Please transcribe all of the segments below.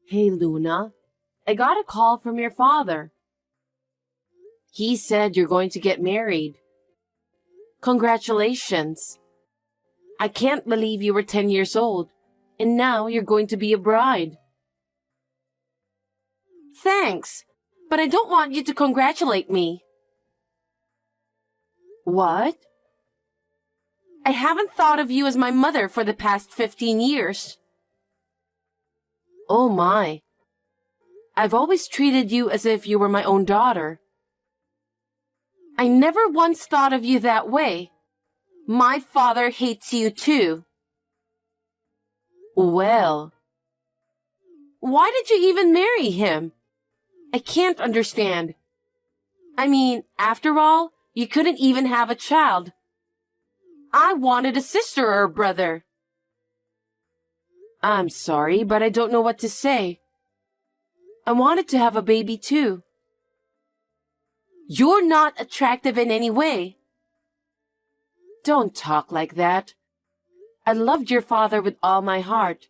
Hey, Luna. I got a call from your father. He said you're going to get married. Congratulations. I can't believe you were 10 years old, and now you're going to be a bride. Thanks, but I don't want you to congratulate me. What? I haven't thought of you as my mother for the past 15 years. Oh my. I've always treated you as if you were my own daughter. I never once thought of you that way. My father hates you too. Well, why did you even marry him? I can't understand. I mean, after all, you couldn't even have a child. I wanted a sister or a brother. I'm sorry, but I don't know what to say. I wanted to have a baby too. You're not attractive in any way. Don't talk like that. I loved your father with all my heart.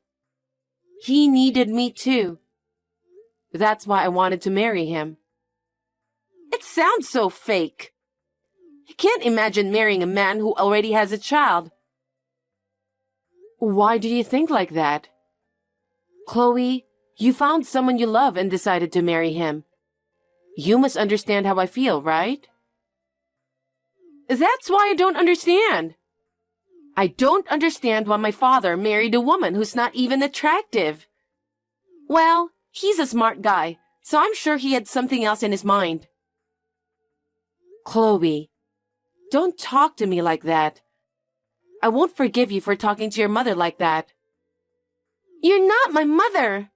He needed me too. That's why I wanted to marry him. It sounds so fake. I can't imagine marrying a man who already has a child. Why do you think like that? Chloe, you found someone you love and decided to marry him. You must understand how I feel, right? That's why I don't understand. I don't understand why my father married a woman who's not even attractive. Well, he's a smart guy, so I'm sure he had something else in his mind. Chloe, don't talk to me like that. I won't forgive you for talking to your mother like that. You're not my mother.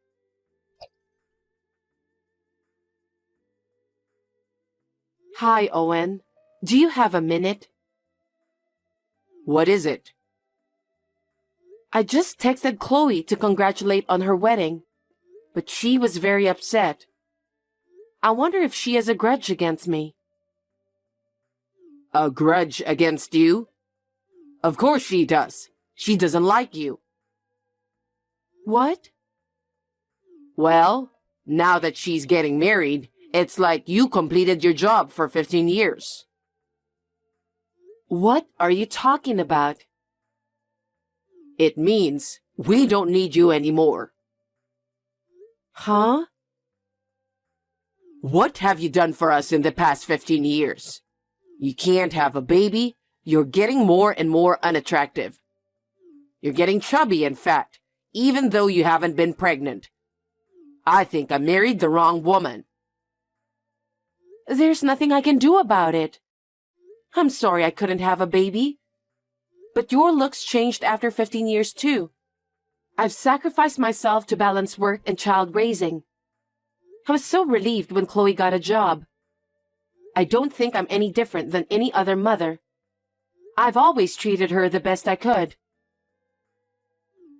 Hi, Owen. Do you have a minute? What is it? I just texted Chloe to congratulate on her wedding, but she was very upset. I wonder if she has a grudge against me. A grudge against you? Of course she does. She doesn't like you. What? Well, now that she's getting married, it's like you completed your job for 15 years. What are you talking about? It means we don't need you anymore. Huh? What have you done for us in the past 15 years? You can't have a baby. You're getting more and more unattractive. You're getting chubby and fat, even though you haven't been pregnant. I think I married the wrong woman. There's nothing I can do about it. I'm sorry I couldn't have a baby. But your looks changed after 15 years too. I've sacrificed myself to balance work and child raising. I was so relieved when Chloe got a job. I don't think I'm any different than any other mother. I've always treated her the best I could.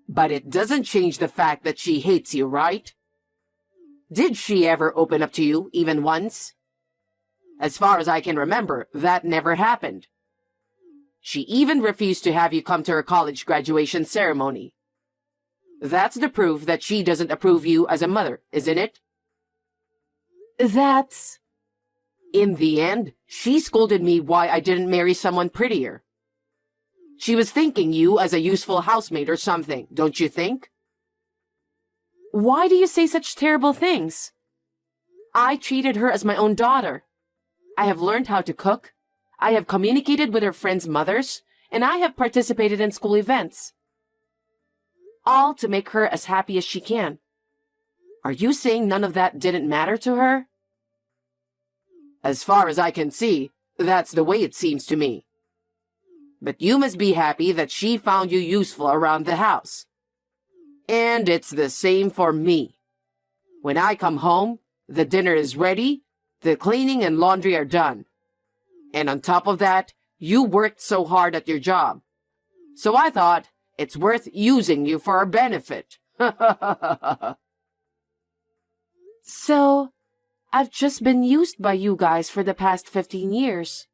But it doesn't change the fact that she hates you, right? Did she ever open up to you, even once? As far as I can remember, that never happened. She even refused to have you come to her college graduation ceremony. That's the proof that she doesn't approve you as a mother, isn't it? That's... In the end, she scolded me why I didn't marry someone prettier. She was thinking you as a useful housemate or something, don't you think? Why do you say such terrible things? I treated her as my own daughter. I have learned how to cook. I have communicated with her friends' mothers, and I have participated in school events. All to make her as happy as she can. Are you saying none of that didn't matter to her? As far as I can see, that's the way it seems to me. But you must be happy that she found you useful around the house. And it's the same for me. When I come home, the dinner is ready, the cleaning and laundry are done. And on top of that, you worked so hard at your job. So I thought it's worth using you for our benefit. So, I've just been used by you guys for the past 15 years.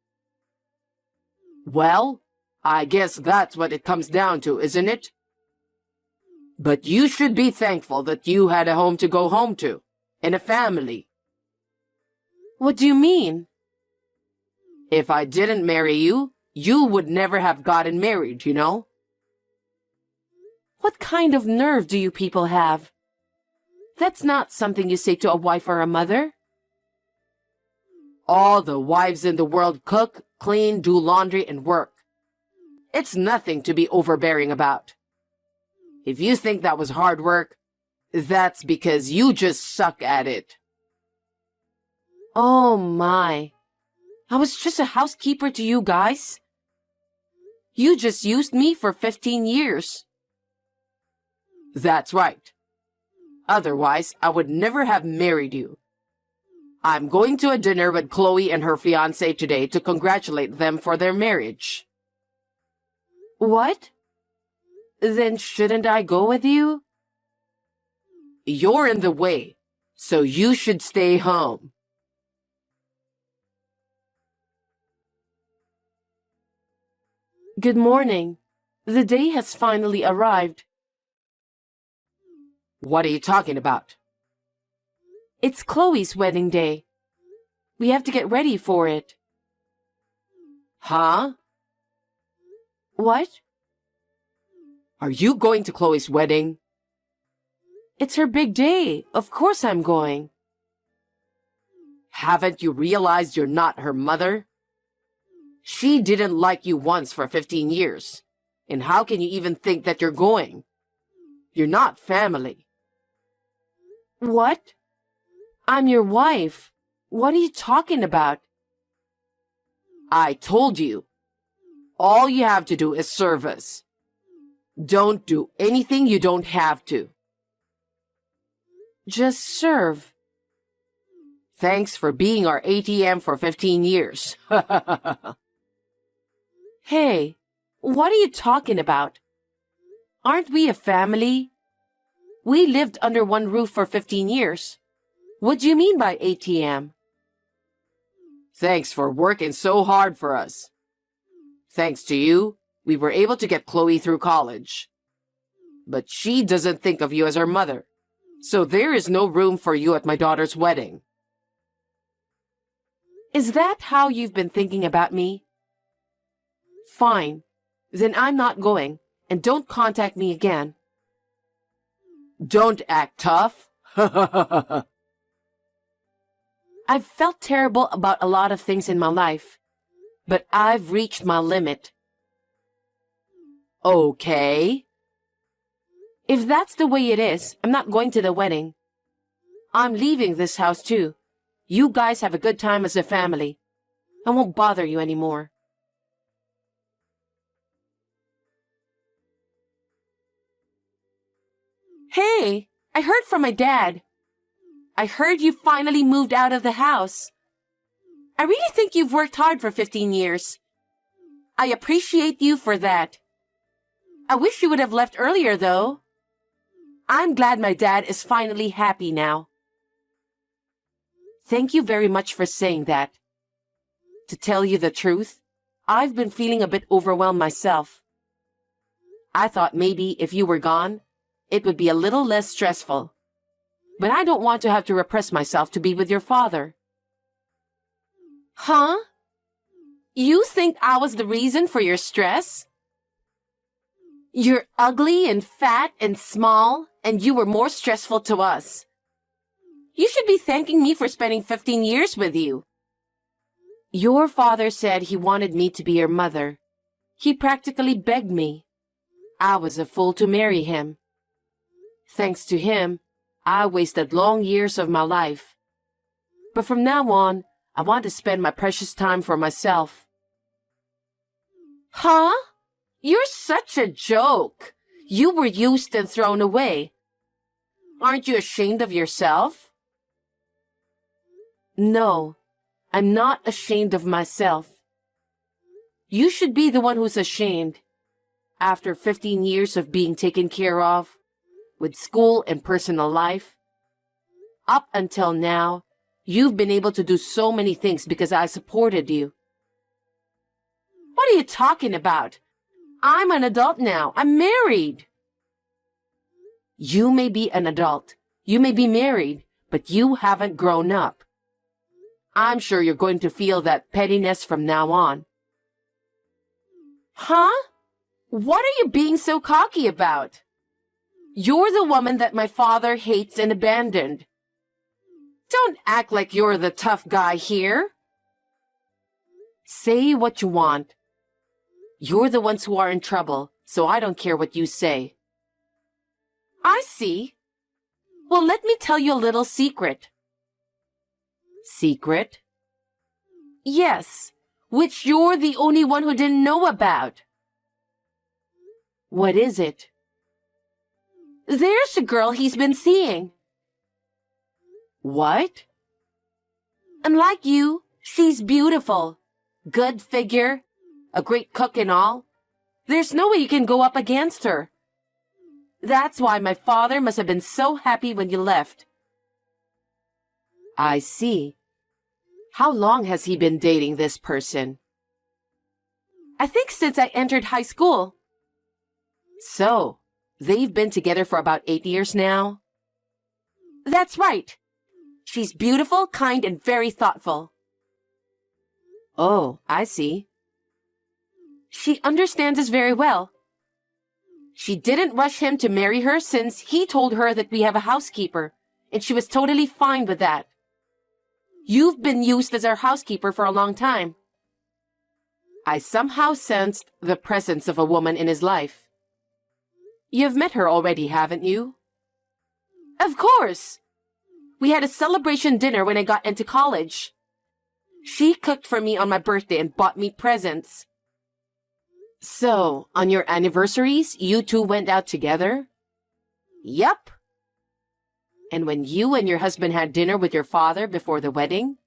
Well, I guess that's what it comes down to, isn't it? But you should be thankful that you had a home to go home to, and a family. What do you mean? If I didn't marry you, you would never have gotten married, you know? What kind of nerve do you people have? That's not something you say to a wife or a mother. All the wives in the world cook, clean, do laundry, and work. It's nothing to be overbearing about. If you think that was hard work, that's because you just suck at it. Oh my. I was just a housekeeper to you guys. You just used me for 15 years. That's right. Otherwise, I would never have married you. I'm going to a dinner with Chloe and her fiancé today to congratulate them for their marriage. What? Then shouldn't I go with you? You're in the way, so you should stay home. Good morning. The day has finally arrived. What are you talking about? It's Chloe's wedding day. We have to get ready for it. Huh? What? Are you going to Chloe's wedding? It's her big day. Of course I'm going. Haven't you realized you're not her mother? She didn't like you once for 15 years. And how can you even think that you're going? You're not family. What? I'm your wife. What are you talking about? I told you. All you have to do is serve us. Don't do anything you don't have to. Just serve. Thanks for being our ATM for 15 years. Hey, what are you talking about? Aren't we a family? We lived under one roof for 15 years. What do you mean by ATM? Thanks for working so hard for us. Thanks to you, we were able to get Chloe through college. But she doesn't think of you as her mother, so there is no room for you at my daughter's wedding. Is that how you've been thinking about me? Fine. Then I'm not going, and don't contact me again. Don't act tough. I've felt terrible about a lot of things in my life, but I've reached my limit. Okay. If that's the way it is, I'm not going to the wedding. I'm leaving this house too. You guys have a good time as a family. I won't bother you anymore. Hey, I heard from my dad. I heard you finally moved out of the house. I really think you've worked hard for 15 years. I appreciate you for that. I wish you would have left earlier, though. I'm glad my dad is finally happy now. Thank you very much for saying that. To tell you the truth, I've been feeling a bit overwhelmed myself. I thought maybe if you were gone, it would be a little less stressful. But I don't want to have to repress myself to be with your father. Huh? You think I was the reason for your stress? You're ugly and fat and small, and you were more stressful to us. You should be thanking me for spending 15 years with you. Your father said he wanted me to be your mother. He practically begged me. I was a fool to marry him. Thanks to him, I wasted long years of my life. But from now on, I want to spend my precious time for myself. Huh? You're such a joke. You were used and thrown away. Aren't you ashamed of yourself? No, I'm not ashamed of myself. You should be the one who's ashamed. After 15 years of being taken care of, with school and personal life, up until now, you've been able to do so many things because I supported you. What are you talking about? I'm an adult now. I'm married. You may be an adult. You may be married, but you haven't grown up. I'm sure you're going to feel that pettiness from now on. Huh? What are you being so cocky about? You're the woman that my father hates and abandoned. Don't act like you're the tough guy here. Say what you want. You're the ones who are in trouble, so I don't care what you say. I see. Well, let me tell you a little secret. Secret? Yes, which you're the only one who didn't know about. What is it? There's a girl he's been seeing. What? Unlike you, she's beautiful, good figure, a great cook and all. There's no way you can go up against her. That's why my father must have been so happy when you left. I see. How long has he been dating this person? I think since I entered high school. So, they've been together for about 8 years now? That's right. She's beautiful, kind, and very thoughtful. Oh, I see. She understands us very well. She didn't rush him to marry her since he told her that we have a housekeeper, and she was totally fine with that. You've been used as our housekeeper for a long time. I somehow sensed the presence of a woman in his life. You've met her already, haven't you? Of course! We had a celebration dinner when I got into college. She cooked for me on my birthday and bought me presents. So, on your anniversaries, you two went out together? Yep. And when you and your husband had dinner with your father before the wedding?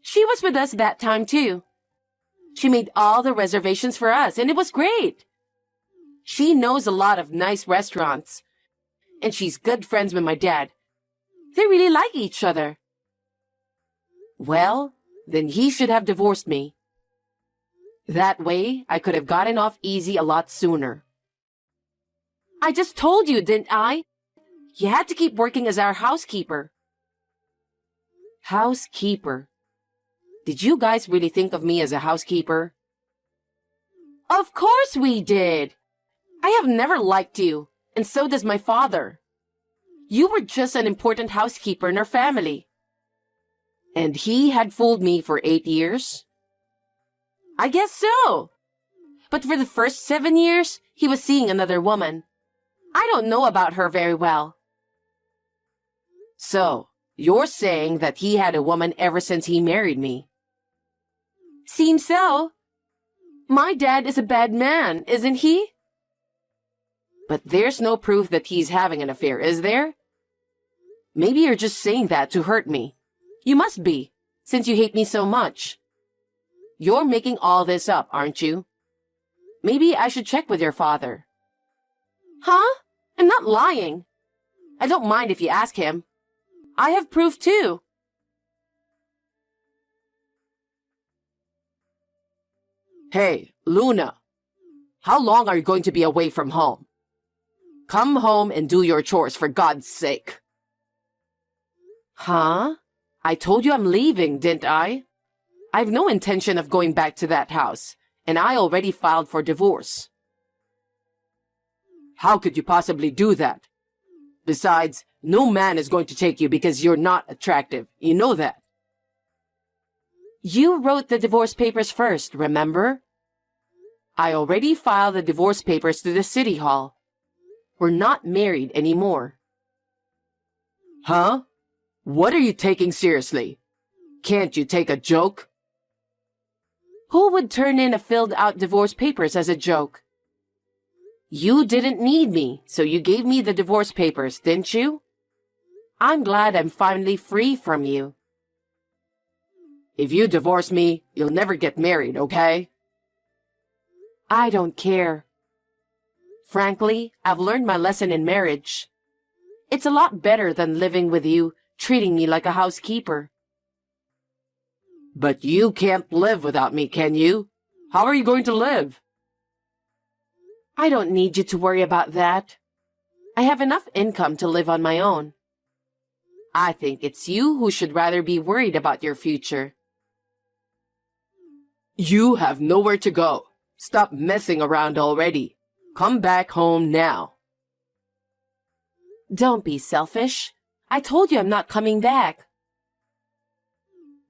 She was with us that time too. She made all the reservations for us, and it was great. She knows a lot of nice restaurants, and she's good friends with my dad. They really like each other. Well, then he should have divorced me. That way, I could have gotten off easy a lot sooner. I just told you, didn't I? You had to keep working as our housekeeper. Housekeeper? Did you guys really think of me as a housekeeper? Of course we did. I have never liked you, and so does my father. You were just an important housekeeper in our family. And he had fooled me for 8 years? I guess so. But for the first 7 years, he was seeing another woman. I don't know about her very well. So, you're saying that he had a woman ever since he married me? Seems so. My dad is a bad man, isn't he? But there's no proof that he's having an affair, is there? Maybe you're just saying that to hurt me. You must be, since you hate me so much. You're making all this up, aren't you? Maybe I should check with your father. Huh? I'm not lying. I don't mind if you ask him. I have proof too. Hey, Luna. How long are you going to be away from home? Come home and do your chores, for God's sake. Huh? I told you I'm leaving, didn't I? I've no intention of going back to that house, and I already filed for divorce. How could you possibly do that? Besides, no man is going to take you because you're not attractive. You know that. You wrote the divorce papers first, remember? I already filed the divorce papers to the city hall. We're not married anymore. Huh? What are you taking seriously? Can't you take a joke? Who would turn in a filled-out divorce papers as a joke? You didn't need me, so you gave me the divorce papers, didn't you? I'm glad I'm finally free from you. If you divorce me, you'll never get married, okay? I don't care. Frankly, I've learned my lesson in marriage. It's a lot better than living with you, treating me like a housekeeper. But you can't live without me, can you? How are you going to live? I don't need you to worry about that. I have enough income to live on my own. I think it's you who should rather be worried about your future. You have nowhere to go. Stop messing around already. Come back home now. Don't be selfish. I told you I'm not coming back.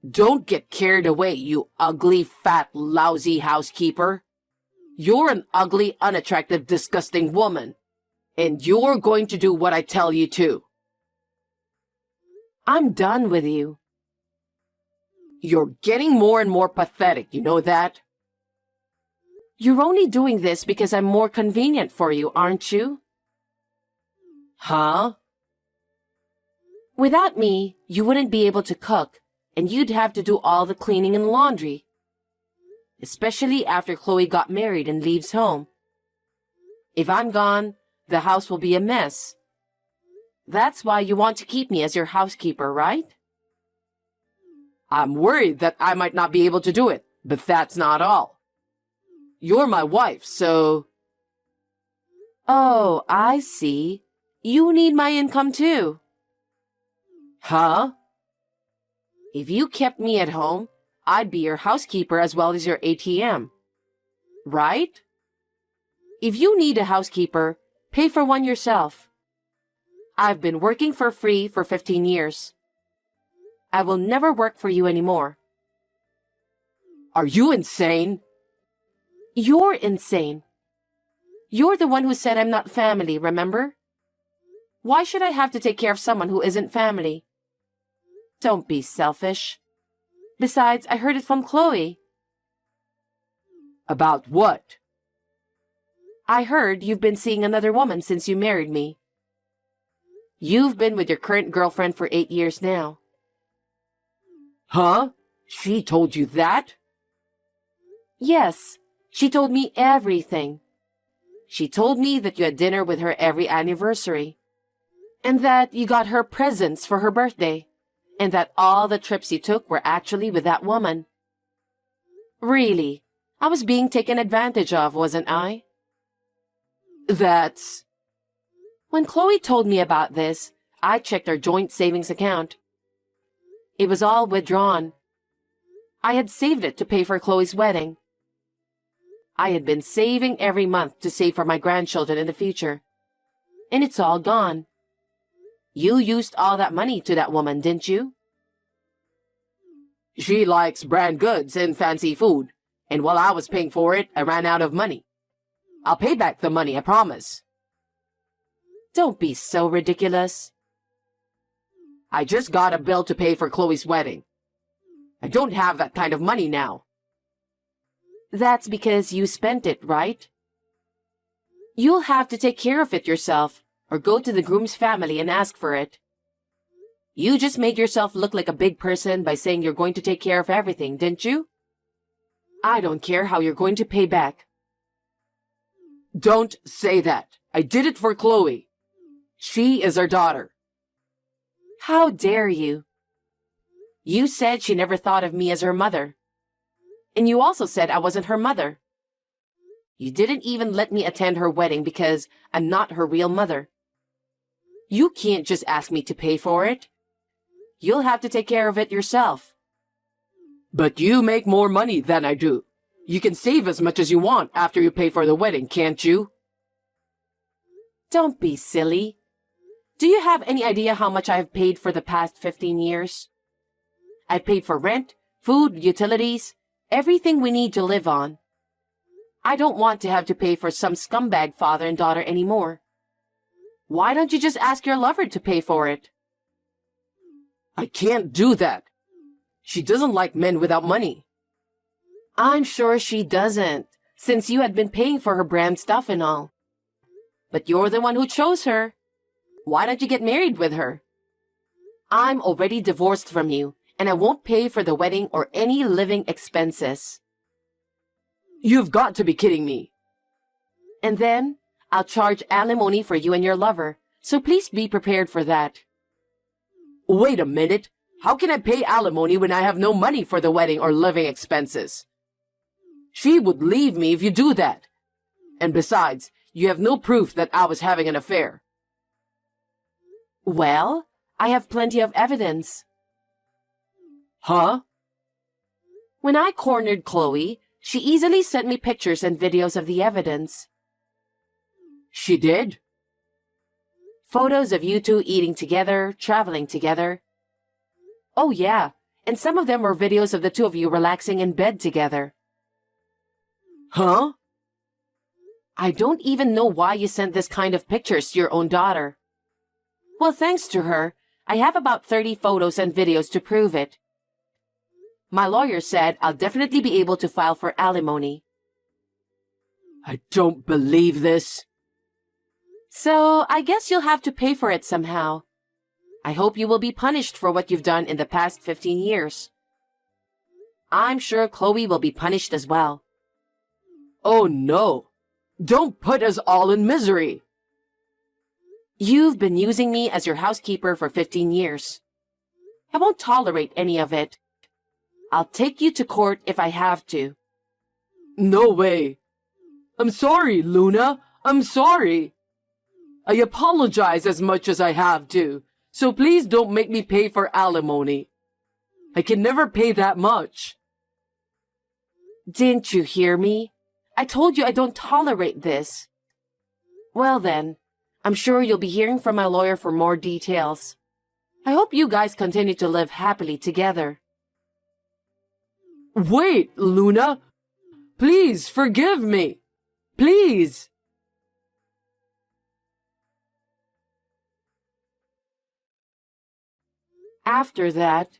Don't get carried away, you ugly, fat, lousy housekeeper. You're an ugly, unattractive, disgusting woman. And you're going to do what I tell you to. I'm done with you. You're getting more and more pathetic, you know that? You're only doing this because I'm more convenient for you, aren't you? Huh? Without me, you wouldn't be able to cook, and you'd have to do all the cleaning and laundry. Especially after Chloe got married and leaves home. If I'm gone, the house will be a mess. That's why you want to keep me as your housekeeper, right? I'm worried that I might not be able to do it, but that's not all. You're my wife, so... Oh, I see. You need my income too. Huh? If you kept me at home, I'd be your housekeeper as well as your ATM. Right? If you need a housekeeper, pay for one yourself. I've been working for free for 15 years. I will never work for you anymore. Are you insane? You're insane. You're the one who said I'm not family, remember? Why should I have to take care of someone who isn't family? Don't be selfish. Besides, I heard it from Chloe. About what? I heard you've been seeing another woman since you married me. You've been with your current girlfriend for 8 years now. Huh? She told you that? Yes, she told me everything. She told me that you had dinner with her every anniversary, and that you got her presents for her birthday, and that all the trips you took were actually with that woman. Really, I was being taken advantage of, wasn't I? That's... When Chloe told me about this, I checked our joint savings account. It was all withdrawn. I had saved it to pay for Chloe's wedding. I had been saving every month to save for my grandchildren in the future. And it's all gone. You used all that money to that woman, didn't you? She likes brand goods and fancy food, and while I was paying for it, I ran out of money. I'll pay back the money, I promise. Don't be so ridiculous. I just got a bill to pay for Chloe's wedding. I don't have that kind of money now. That's because you spent it, right? You'll have to take care of it yourself, or go to the groom's family and ask for it. You just made yourself look like a big person by saying you're going to take care of everything, didn't you? I don't care how you're going to pay back. Don't say that. I did it for Chloe. She is our daughter. How dare you? You said she never thought of me as her mother. And you also said I wasn't her mother. You didn't even let me attend her wedding because I'm not her real mother. You can't just ask me to pay for it. You'll have to take care of it yourself. But you make more money than I do. You can save as much as you want after you pay for the wedding, can't you? Don't be silly. Do you have any idea how much I have paid for the past 15 years? I've paid for rent, food, utilities, everything we need to live on. I don't want to have to pay for some scumbag father and daughter anymore. Why don't you just ask your lover to pay for it? I can't do that. She doesn't like men without money. I'm sure she doesn't, since you had been paying for her brand stuff and all. But you're the one who chose her. Why don't you get married with her? I'm already divorced from you, and I won't pay for the wedding or any living expenses. You've got to be kidding me. And then, I'll charge alimony for you and your lover, so please be prepared for that. Wait a minute. How can I pay alimony when I have no money for the wedding or living expenses? She would leave me if you do that. And besides, you have no proof that I was having an affair. Well, I have plenty of evidence. Huh? When I cornered Chloe, she easily sent me pictures and videos of the evidence. She did? Photos of you two eating together, traveling together. Oh yeah, and some of them were videos of the two of you relaxing in bed together. Huh? I don't even know why you sent this kind of pictures to your own daughter. Well, thanks to her, I have about 30 photos and videos to prove it. My lawyer said I'll definitely be able to file for alimony. I don't believe this. So, I guess you'll have to pay for it somehow. I hope you will be punished for what you've done in the past 15 years. I'm sure Chloe will be punished as well. Oh no! Don't put us all in misery! You've been using me as your housekeeper for 15 years. I won't tolerate any of it. I'll take you to court if I have to. No way! I'm sorry, Luna! I'm sorry! I apologize as much as I have to, so please don't make me pay for alimony. I can never pay that much. Didn't you hear me? I told you I don't tolerate this. Well then, I'm sure you'll be hearing from my lawyer for more details. I hope you guys continue to live happily together. Wait, Luna! Please forgive me! Please! After that,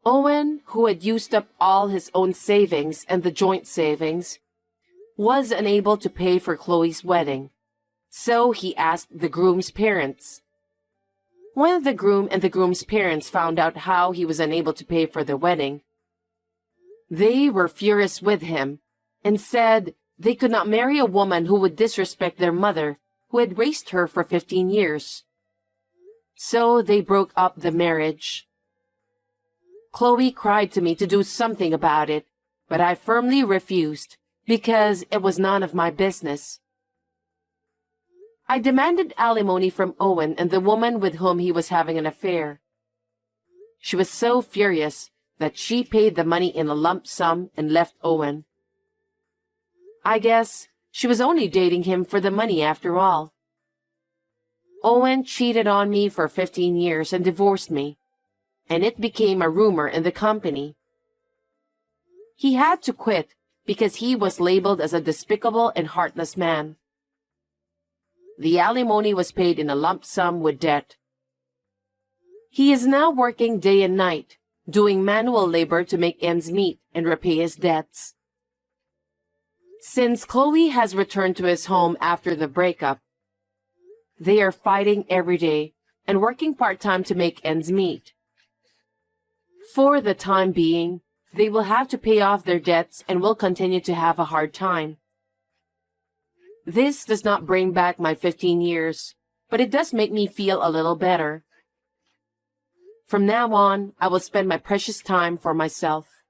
Owen, who had used up all his own savings and the joint savings, was unable to pay for Chloe's wedding, so he asked the groom's parents. When the groom and the groom's parents found out how he was unable to pay for the wedding, they were furious with him and said they could not marry a woman who would disrespect their mother, who had raised her for 15 years. So they broke up the marriage. Chloe cried to me to do something about it, but I firmly refused because it was none of my business. I demanded alimony from Owen and the woman with whom he was having an affair. She was so furious that she paid the money in a lump sum and left Owen. I guess she was only dating him for the money after all. Owen cheated on me for 15 years and divorced me, and it became a rumor in the company. He had to quit because he was labeled as a despicable and heartless man. The alimony was paid in a lump sum with debt. He is now working day and night, doing manual labor to make ends meet and repay his debts. Since Chloe has returned to his home after the breakup, they are fighting every day and working part-time to make ends meet. For the time being, they will have to pay off their debts and will continue to have a hard time. This does not bring back my 15 years, but it does make me feel a little better. From now on, I will spend my precious time for myself.